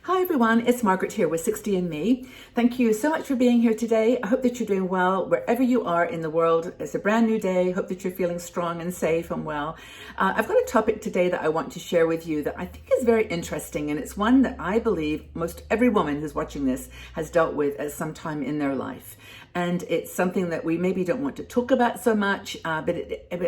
Hi everyone, it's Margaret here with 60 and Me. Thank you so much for being here today. I hope that you're doing well wherever you are in the world. It's a brand new day. Hope that you're feeling strong and safe and well. I've got a topic today that I want to share with you that I think is very interesting, and it's one that I believe most every woman who's watching this has dealt with at some time in their life. And it's something that we maybe don't want to talk about so much, but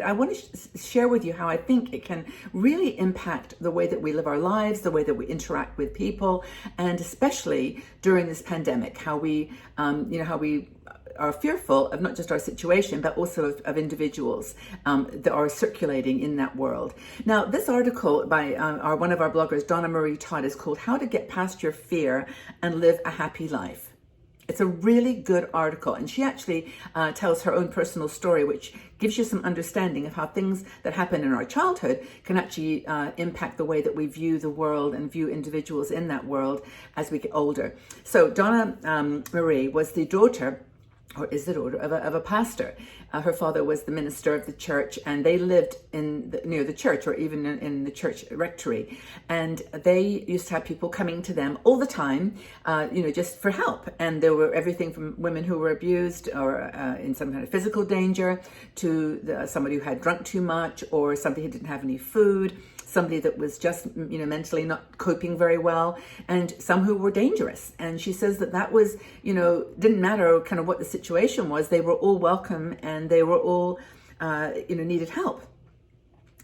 I want to share with you how I think it can really impact the way that we live our lives, the way that we interact with people, and especially during this pandemic, how we are fearful of not just our situation, but also of individuals that are circulating in that world. Now, this article by one of our bloggers, Donna Marie Todd, is called "How to Get Past Your Fear and Live a Happy Life." It's a really good article, and she actually tells her own personal story, which gives you some understanding of how things that happen in our childhood can actually impact the way that we view the world and view individuals in that world as we get older. So Donna Marie was the daughter, or is the daughter, of a pastor. Her father was the minister of the church, and they lived near the church, or even in the church rectory. And they used to have people coming to them all the time, just for help. And there were everything from women who were abused or in some kind of physical danger to somebody who had drunk too much, or somebody who didn't have any food, somebody that was just, mentally not coping very well, and some who were dangerous. And she says that was, didn't matter kind of what the situation was, they were all welcome, and they were all, needed help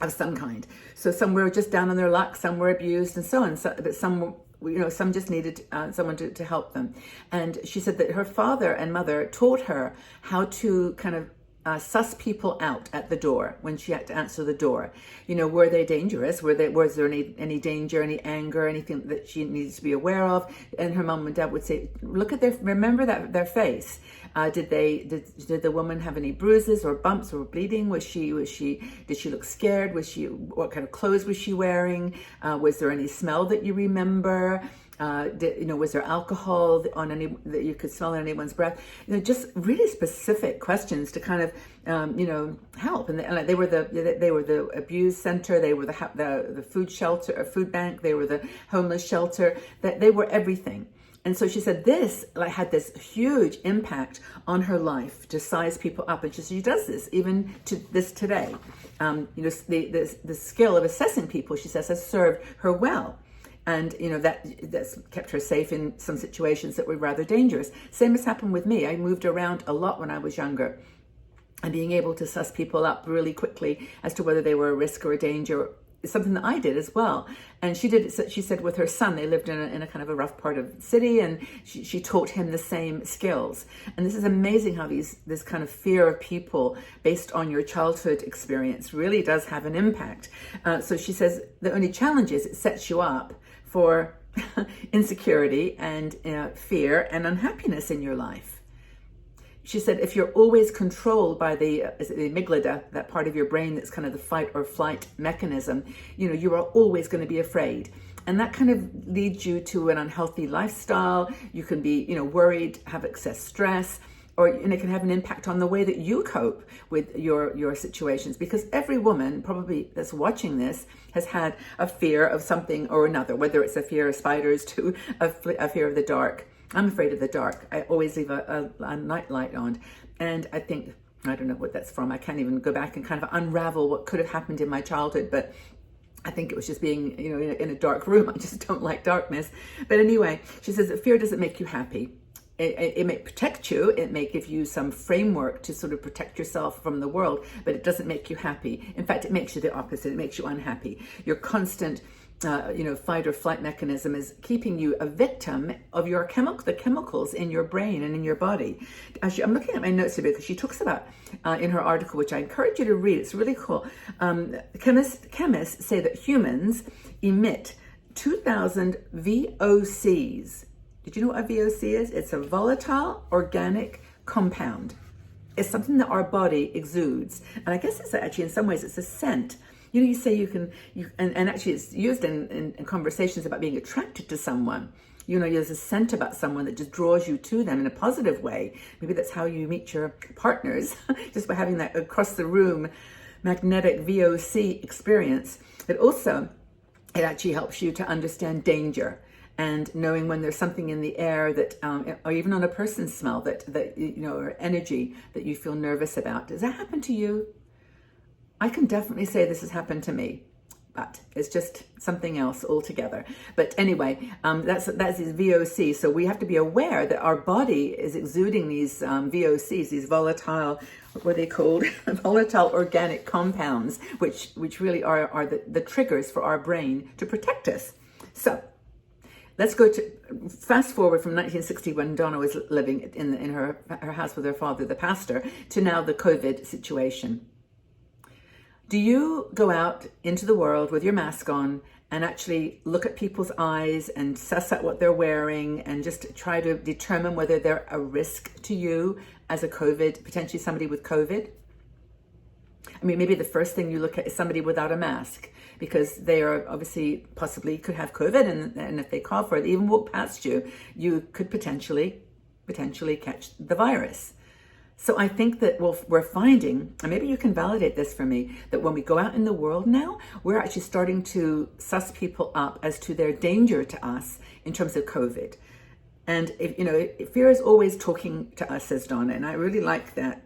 of some kind. So some were just down on their luck, some were abused, and so on. But some some just needed someone to help them. And she said that her father and mother taught her how to kind of suss people out at the door when she had to answer the door. Were they dangerous? Was there any danger, any anger, anything that she needed to be aware of? And her mom and dad would say, remember their face. Did the woman have any bruises or bumps or bleeding? Did she look scared? What kind of clothes was she wearing? Was there any smell that you remember? Was there alcohol that you could smell in anyone's breath? Just really specific questions to kind of, help. And they were the abuse center. They were the food shelter, or food bank. They were the homeless shelter. They were everything. And so she said this had this huge impact on her life to size people up. And she does this even to this today. The skill of assessing people, she says, has served her well. And, that's kept her safe in some situations that were rather dangerous. Same has happened with me. I moved around a lot when I was younger, and being able to suss people up really quickly as to whether they were a risk or a danger is something that I did as well. And she did it, she said, with her son. They lived in a kind of a rough part of the city, and she taught him the same skills. And this is amazing how this kind of fear of people based on your childhood experience really does have an impact. So she says the only challenge is it sets you up for insecurity and fear and unhappiness in your life. She said, if you're always controlled by the amygdala, that part of your brain that's kind of the fight or flight mechanism, you are always going to be afraid. And that kind of leads you to an unhealthy lifestyle. You can be, worried, have excess stress, and it can have an impact on the way that you cope with your situations. Because every woman probably that's watching this has had a fear of something or another, whether it's a fear of spiders to a fear of the dark. I'm afraid of the dark. I always leave a night light on. And I don't know what that's from. I can't even go back and kind of unravel what could have happened in my childhood. But I think it was just being, in a dark room. I just don't like darkness. But anyway, she says that fear doesn't make you happy. It may protect you. It may give you some framework to sort of protect yourself from the world, but it doesn't make you happy. In fact, it makes you the opposite. It makes you unhappy. Your constant fight or flight mechanism is keeping you a victim of the chemicals in your brain and in your body. Actually, I'm looking at my notes here because she talks about in her article, which I encourage you to read. It's really cool. Chemists say that humans emit 2,000 VOCs. Did you know what a VOC is? It's a volatile organic compound. It's something that our body exudes. And I guess it's actually, in some ways, it's a scent. You say and actually it's used in conversations about being attracted to someone. There's a scent about someone that just draws you to them in a positive way. Maybe that's how you meet your partners, just by having that across the room magnetic VOC experience. But also, it actually helps you to understand danger. and knowing when there's something in the air that, or even on a person's smell that you know, or energy that you feel nervous about. Does that happen to you? I can definitely say this has happened to me, but it's just something else altogether. But anyway, that's these VOC. So we have to be aware that our body is exuding these VOCs, these volatile, what were they called? Volatile organic compounds, which really are the triggers for our brain to protect us. So let's go to fast forward from 1960 when Donna was living in her house with her father, the pastor, to now the COVID situation. Do you go out into the world with your mask on and actually look at people's eyes and suss out what they're wearing and just try to determine whether they're a risk to you as a COVID, potentially somebody with COVID? I mean, maybe the first thing you look at is somebody without a mask, because they are obviously possibly could have COVID, and if they cough or they even walk past you, you could potentially catch the virus. So I think that we're finding, and maybe you can validate this for me, that when we go out in the world now, we're actually starting to suss people up as to their danger to us in terms of COVID. And fear is always talking to us, says Donna, and I really like that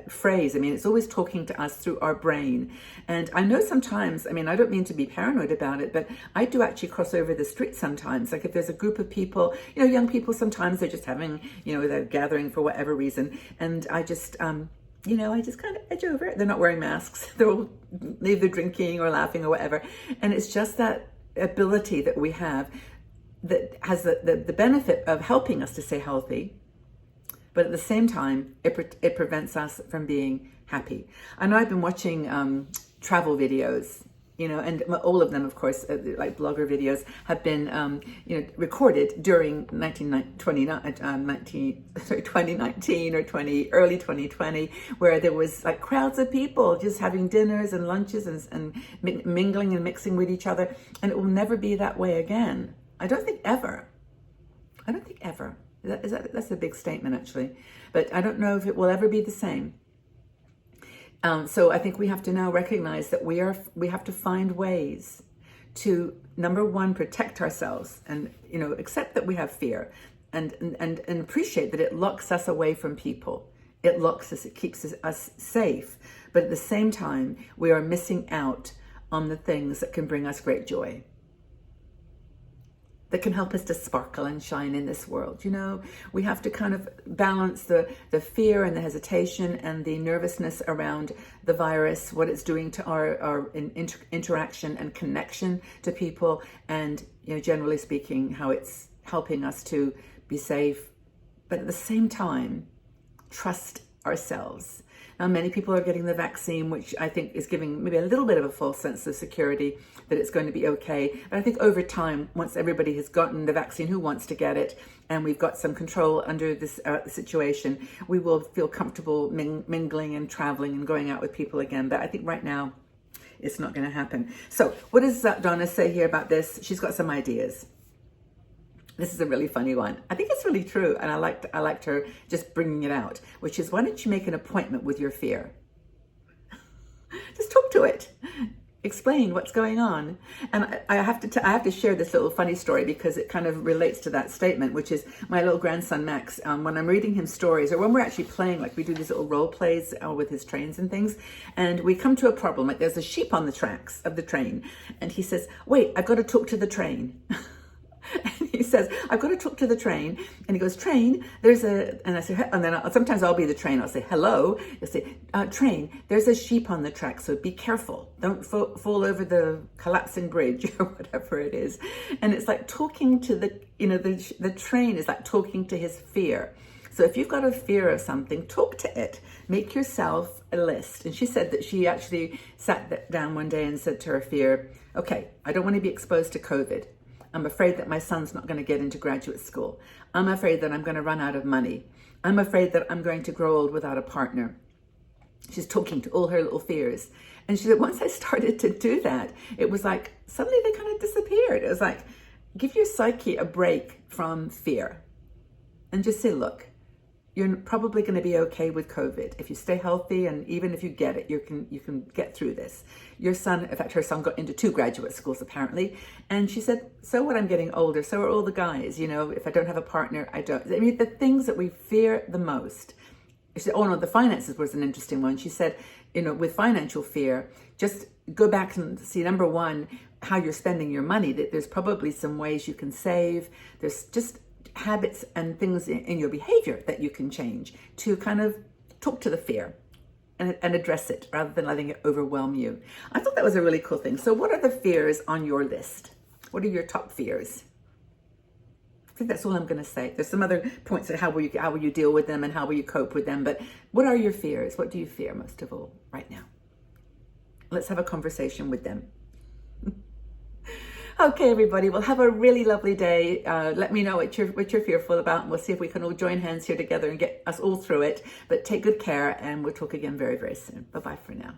phrase. I mean, it's always talking to us through our brain. And I know sometimes, I mean, I don't mean to be paranoid about it, but I do actually cross over the street sometimes. Like if there's a group of people, young people, sometimes they're just having, they're gathering for whatever reason. And I just, I just kind of edge over it. They're not wearing masks. They're either drinking or laughing or whatever. And it's just that ability that we have that has the benefit of helping us to stay healthy. But at the same time, it prevents us from being happy. I know I've been watching travel videos, and all of them, of course, like blogger videos, have been, recorded during 2019 or early 2020, where there was like crowds of people just having dinners and lunches and mingling and mixing with each other. And it will never be that way again. I don't think ever. That's a big statement, actually, but I don't know if it will ever be the same. So I think we have to now recognize that we have to find ways to, number one, protect ourselves and, accept that we have fear and appreciate that it locks us away from people. It locks us, it keeps us safe. But at the same time, we are missing out on the things that can bring us great joy, that can help us to sparkle and shine in this world. We have to kind of balance the fear and the hesitation and the nervousness around the virus, what it's doing to our interaction and connection to people, and generally speaking, how it's helping us to be safe, but at the same time, trust ourselves. Now, many people are getting the vaccine, which I think is giving maybe a little bit of a false sense of security that it's going to be okay. But I think over time, once everybody has gotten the vaccine who wants to get it, and we've got some control under this situation, we will feel comfortable mingling and traveling and going out with people again. But I think right now, it's not going to happen. So what does Donna say here about this? She's got some ideas. This is a really funny one. I think it's really true, and I liked her just bringing it out, which is, why don't you make an appointment with your fear? Just talk to it. Explain what's going on. And I have to share this little funny story because it kind of relates to that statement, which is my little grandson Max. When I'm reading him stories, or when we're actually playing, like we do these little role plays with his trains and things, and we come to a problem, like there's a sheep on the tracks of the train, and he says, "Wait, I've got to talk to the train." And he says, "I've got to talk to the train." And he goes, "Train, there's a," and I say, and then sometimes I'll be the train. I'll say, "Hello." He'll say, "Train, there's a sheep on the track, so be careful. Don't fall over the collapsing bridge," or whatever it is. And it's like talking to the train is like talking to his fear. So if you've got a fear of something, talk to it. Make yourself a list. And she said that she actually sat down one day and said to her fear, "Okay, I don't want to be exposed to COVID. I'm afraid that my son's not going to get into graduate school. I'm afraid that I'm going to run out of money. I'm afraid that I'm going to grow old without a partner." She's talking to all her little fears. And she said, once I started to do that, it was like, suddenly they kind of disappeared. It was like, give your psyche a break from fear. And just say, look, you're probably going to be okay with COVID. If you stay healthy, and even if you get it, you can get through this. Your son, in fact, her son got into 2 graduate schools apparently. And she said, so what, I'm getting older. So are all the guys, if I don't have a partner, I don't. I mean, the things that we fear the most. She said, oh no, the finances was an interesting one. She said, with financial fear, just go back and see, number one, how you're spending your money. That there's probably some ways you can save. There's just habits and things in your behavior that you can change to kind of talk to the fear and address it rather than letting it overwhelm you. I thought that was a really cool thing. So what are the fears on your list? What are your top fears? I think that's all I'm going to say. There's some other points of how will you deal with them and how will you cope with them. But what are your fears? What do you fear most of all right now? Let's have a conversation with them. Okay, everybody. Well, have a really lovely day. Let me know what you're fearful about, and we'll see if we can all join hands here together and get us all through it. But take good care, and we'll talk again very, very soon. Bye-bye for now.